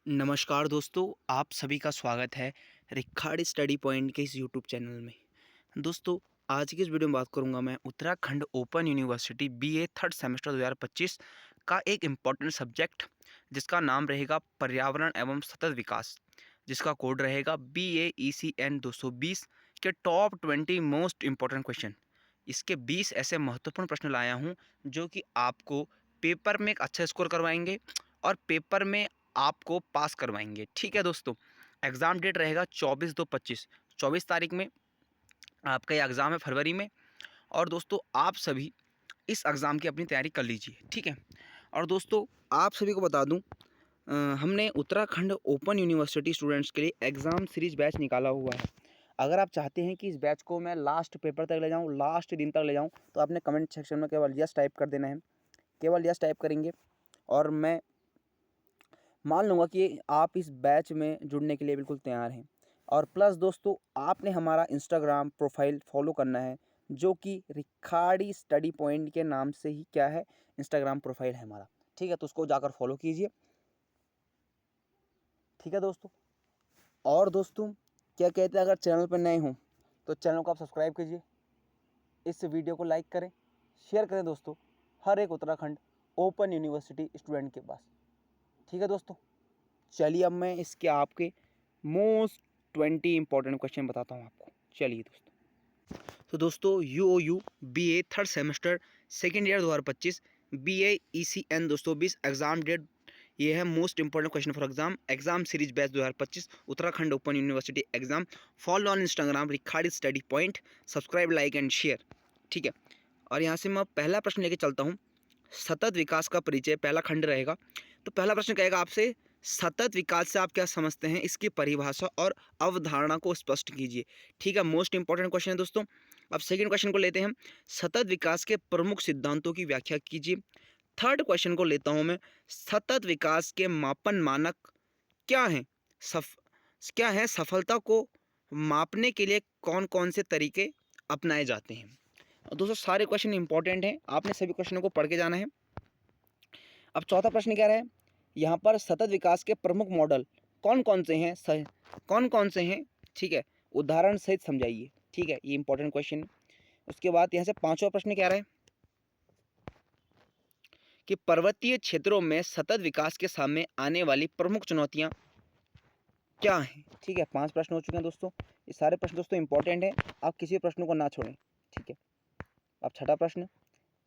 नमस्कार दोस्तों, आप सभी का स्वागत है रिखाड़ी स्टडी पॉइंट के इस यूट्यूब चैनल में। दोस्तों, आज की इस वीडियो में बात करूंगा मैं Uttarakhand open university BA third semester 2025 का एक इम्पॉर्टेंट सब्जेक्ट जिसका नाम रहेगा पर्यावरण एवं सतत विकास, जिसका कोड रहेगा BAECN 220 के टॉप 20 मोस्ट इम्पॉर्टेंट क्वेश्चन। इसके 20 ऐसे महत्वपूर्ण प्रश्न लाया हूँ जो कि आपको पेपर में एक अच्छा स्कोर करवाएंगे और पेपर में आपको पास करवाएंगे। ठीक है दोस्तों, एग्ज़ाम डेट रहेगा 24/2/25। 24 तारीख में आपका ये एग्ज़ाम है, फरवरी में। और दोस्तों, आप सभी इस एग्ज़ाम की अपनी तैयारी कर लीजिए, ठीक है। और दोस्तों, आप सभी को बता दूं, हमने उत्तराखंड ओपन यूनिवर्सिटी स्टूडेंट्स के लिए एग्ज़ाम सीरीज बैच निकाला हुआ है। अगर आप चाहते हैं कि इस बैच को मैं लास्ट पेपर तक ले जाऊं, लास्ट दिन तक ले जाऊं, तो आपने कमेंट सेक्शन में केवल यस टाइप कर देना है। केवल यस टाइप करेंगे और मैं मान लूँगा कि आप इस बैच में जुड़ने के लिए बिल्कुल तैयार हैं। और प्लस दोस्तों, आपने हमारा इंस्टाग्राम प्रोफाइल फॉलो करना है, जो कि रिखाड़ी स्टडी पॉइंट के नाम से ही क्या है, इंस्टाग्राम प्रोफाइल है हमारा। ठीक है, तो उसको जाकर फॉलो कीजिए। ठीक है दोस्तों। और दोस्तों, क्या कहते हैं, अगर चैनल पर नए हों तो चैनल को आप सब्सक्राइब कीजिए, इस वीडियो को लाइक करें, शेयर करें दोस्तों, हर एक उत्तराखंड ओपन यूनिवर्सिटी स्टूडेंट के पास। ठीक है दोस्तों, चलिए अब मैं इसके आपके मोस्ट 20 इंपॉर्टेंट क्वेश्चन बताता हूँ आपको। चलिए दोस्तों, तो दोस्तों UOU BA third semester second year 2025 BAECN 220 exam date ये है। Most important question for exam series batch 2025 Uttarakhand open university exam. Follow on Instagram Rikhari study point, subscribe, like and share. ठीक है, और यहाँ से मैं पहला प्रश्न लेके चलता हूँ। सतत विकास का परिचय पहला खंड रहेगा। तो पहला प्रश्न कहेगा आपसे, सतत विकास से आप क्या समझते हैं, इसकी परिभाषा और अवधारणा को स्पष्ट कीजिए। ठीक है, मोस्ट इंपॉर्टेंट क्वेश्चन है दोस्तों। अब सेकंड क्वेश्चन को लेते हैं, सतत विकास के प्रमुख सिद्धांतों की व्याख्या कीजिए। थर्ड क्वेश्चन को लेता हूं मैं, सतत विकास के मापन मानक क्या हैं, सफ क्या है, सफलता को मापने के लिए कौन कौन से तरीके अपनाए जाते हैं। दोस्तों, सारे क्वेश्चन इंपॉर्टेंट हैं, आपने सभी क्वेश्चनों को पढ़ के जाना है। अब चौथा प्रश्न क्या रहा है, यहाँ पर सतत विकास के प्रमुख मॉडल कौन कौन से हैं, कौन कौन से हैं, ठीक है, उदाहरण सहित समझाइए। ठीक है, ये इंपॉर्टेंट क्वेश्चन है। उसके बाद यहाँ से पांचवा प्रश्न क्या रहा है कि पर्वतीय क्षेत्रों में सतत विकास के सामने आने वाली प्रमुख चुनौतियाँ क्या हैं। ठीक है, 5 प्रश्न हो चुके हैं दोस्तों। ये सारे प्रश्न दोस्तों इंपॉर्टेंट हैं, आप किसी प्रश्न को ना छोड़ें। ठीक है, अब छठा प्रश्न,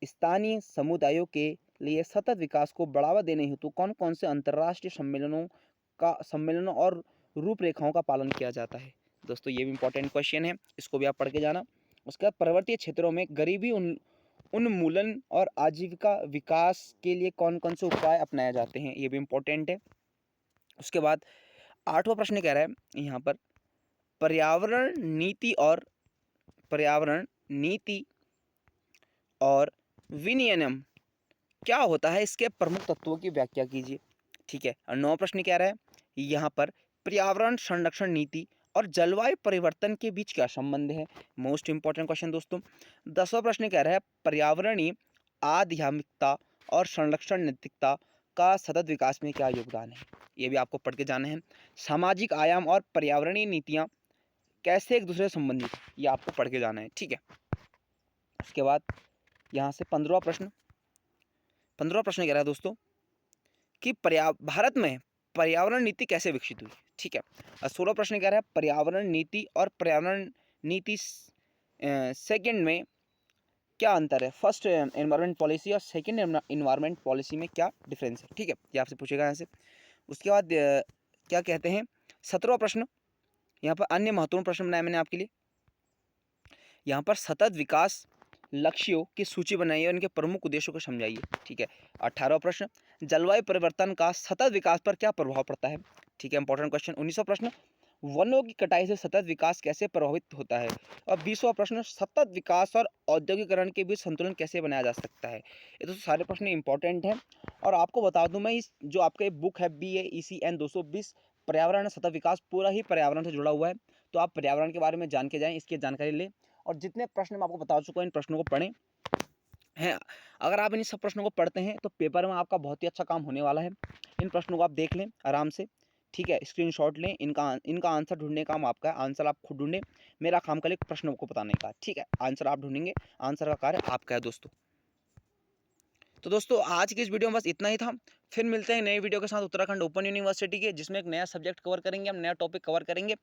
स्थानीय समुदायों के लिए सतत विकास को बढ़ावा देने हेतु कौन कौन से अंतर्राष्ट्रीय सम्मेलनों और रूपरेखाओं का पालन किया जाता है। दोस्तों, ये भी इंपॉर्टेंट क्वेश्चन है, इसको भी आप पढ़ के जाना। उसके बाद पर्वतीय क्षेत्रों में गरीबी उन्मूलन और आजीविका विकास के लिए कौन कौन से उपाय अपनाए जाते हैं, ये भी इंपॉर्टेंट है। उसके बाद आठवां प्रश्न कह रहा है यहाँ पर, पर्यावरण नीति और पर्यावरण नीति और विनियमन क्या होता है, इसके प्रमुख तत्वों की व्याख्या कीजिए। ठीक है, और नौ प्रश्न क्या रहा है यहाँ पर, पर्यावरण संरक्षण नीति और जलवायु परिवर्तन के बीच क्या संबंध है। मोस्ट इंपॉर्टेंट क्वेश्चन दोस्तों। 10वां प्रश्न कह रहा है, पर्यावरणीय आध्यात्मिकता और संरक्षण नैतिकता का सतत विकास में क्या योगदान है, ये भी आपको पढ़ के जाना है। सामाजिक आयाम और पर्यावरणीय नीतियाँ कैसे एक दूसरे से संबंधित, ये आपको पढ़ के जाना है। ठीक है, उसके बाद यहाँ से 15वां प्रश्न कह रहा है दोस्तों कि भारत में पर्यावरण नीति कैसे विकसित हुई। ठीक है, और 16वां प्रश्न कह रहा है, पर्यावरण नीति और पर्यावरण नीति सेकंड में क्या अंतर है, फर्स्ट एनवायरनमेंट पॉलिसी और सेकंड एनवायरनमेंट पॉलिसी में क्या डिफरेंस है। ठीक है, ये आपसे पूछेगा यहाँ से। उसके बाद क्या कहते हैं, 17वां प्रश्न, यहाँ पर अन्य महत्वपूर्ण प्रश्न बनाया मैंने आपके लिए। यहाँ पर सतत विकास लक्ष्यों की सूची बनाइए और इनके प्रमुख उद्देश्यों को समझाइए। ठीक है, 18वां प्रश्न, जलवायु परिवर्तन का सतत विकास पर क्या प्रभाव पड़ता है। ठीक है, इंपॉर्टेंट क्वेश्चन। 19वां प्रश्न, वनों की कटाई से सतत विकास कैसे प्रभावित होता है। और 20वां प्रश्न, सतत विकास और औद्योगिकरण के बीच संतुलन कैसे बनाया जा सकता है। ये तो सारे प्रश्न इंपॉर्टेंट हैं। और आपको बता दूं मैं, इस जो आपका बुक है BAECN 220 पर्यावरण सतत विकास, पूरा ही पर्यावरण से जुड़ा हुआ है। तो आप पर्यावरण के बारे में जान के जाएँ, इसकी जानकारी लें, और जितने प्रश्न मैं आपको बता चुका हूँ इन प्रश्नों को पढ़ें हैं। अगर आप इन सब प्रश्नों को पढ़ते हैं तो पेपर में आपका बहुत ही अच्छा काम होने वाला है। इन प्रश्नों को आप देख लें आराम से, ठीक है, स्क्रीनशॉट लें, इनका आंसर ढूँढने का काम आपका है, आंसर आप खुद ढूँढें, मेरा काम केवल एक प्रश्नों को बताने का, ठीक है? आंसर आप ढूँढेंगे, आंसर का कार्य आपका है दोस्तों। तो दोस्तों आज की इस वीडियो में बस इतना ही था। फिर मिलते हैं नए वीडियो के साथ उत्तराखंड ओपन यूनिवर्सिटी के, जिसमें एक नया सब्जेक्ट कवर करेंगे, हम नया टॉपिक कवर करेंगे।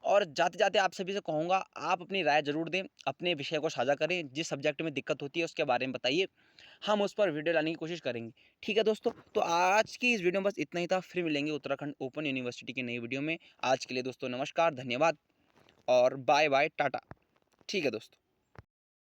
और जाते-जाते आप सभी से कहूँगा, आप अपनी राय ज़रूर दें, अपने विषय को साझा करें, जिस सब्जेक्ट में दिक्कत होती है उसके बारे में बताइए, हम उस पर वीडियो लाने की कोशिश करेंगे। ठीक है दोस्तों, तो आज की इस वीडियो में बस इतना ही था। फिर मिलेंगे उत्तराखंड ओपन यूनिवर्सिटी की नई वीडियो में। आज के लिए दोस्तों नमस्कार, धन्यवाद और बाय-बाय, टाटा। ठीक है दोस्तों।